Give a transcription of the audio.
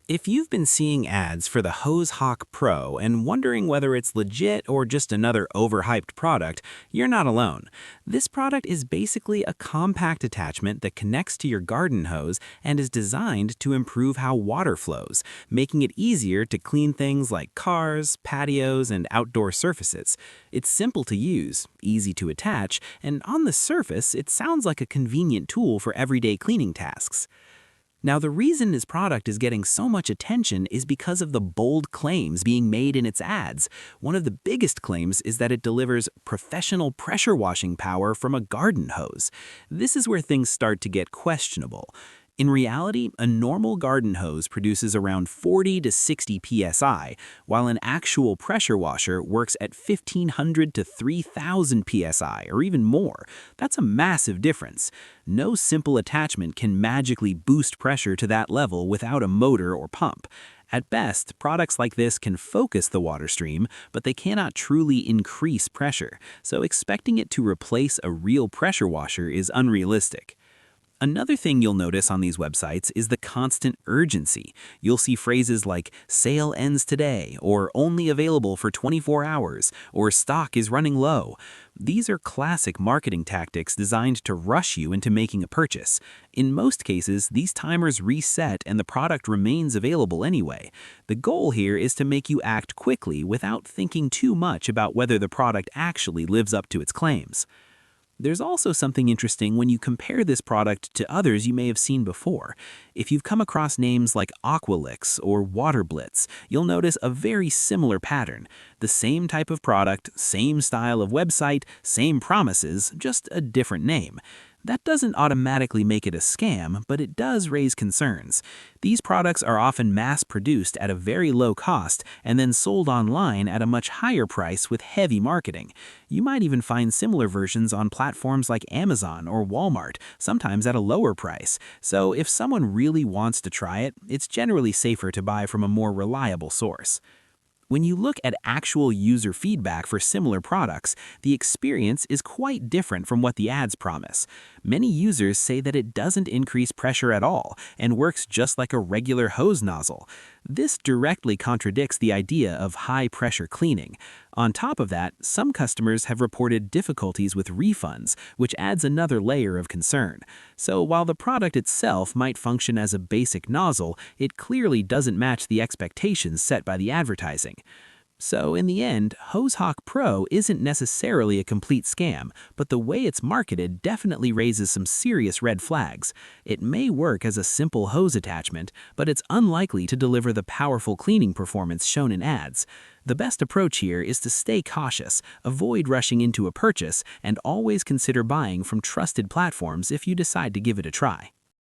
If you've been seeing ads for the HoseHawk Pro and wondering whether it's legit or just another overhyped product, you're not alone. This product is basically a compact attachment that connects to your garden hose and is designed to improve how water flows, making it easier to clean things like cars, patios, and outdoor surfaces. It's simple to use, easy to attach, and on the surface, it sounds like a convenient tool for everyday cleaning tasks. Now, the reason this product is getting so much attention is because of the bold claims being made in its ads. One of the biggest claims is that it delivers professional pressure washing power from a garden hose. This is where things start to get questionable. In reality, a normal garden hose produces around 40 to 60 psi, while an actual pressure washer works at 1500 to 3000 psi, or even more. That's a massive difference. No simple attachment can magically boost pressure to that level without a motor or pump. At best, products like this can focus the water stream, but they cannot truly increase pressure, so expecting it to replace a real pressure washer is unrealistic. Another thing you'll notice on these websites is the constant urgency. You'll see phrases like "sale ends today," or "only available for 24 hours," or "stock is running low." These are classic marketing tactics designed to rush you into making a purchase. In most cases, these timers reset and the product remains available anyway. The goal here is to make you act quickly without thinking too much about whether the product actually lives up to its claims. There's also something interesting when you compare this product to others you may have seen before. If you've come across names like Aqualix or Water Blitz, you'll notice a very similar pattern. The same type of product, same style of website, same promises, just a different name. That doesn't automatically make it a scam, but it does raise concerns. These products are often mass-produced at a very low cost and then sold online at a much higher price with heavy marketing. You might even find similar versions on platforms like Amazon or Walmart, sometimes at a lower price. So if someone really wants to try it, it's generally safer to buy from a more reliable source. When you look at actual user feedback for similar products, the experience is quite different from what the ads promise. Many users say that it doesn't increase pressure at all and works just like a regular hose nozzle. This directly contradicts the idea of high-pressure cleaning. On top of that, some customers have reported difficulties with refunds, which adds another layer of concern. So while the product itself might function as a basic nozzle, it clearly doesn't match the expectations set by the advertising. So in the end, HoseHawk Pro isn't necessarily a complete scam, but the way it's marketed definitely raises some serious red flags. It may work as a simple hose attachment, but it's unlikely to deliver the powerful cleaning performance shown in ads. The best approach here is to stay cautious, avoid rushing into a purchase, and always consider buying from trusted platforms if you decide to give it a try.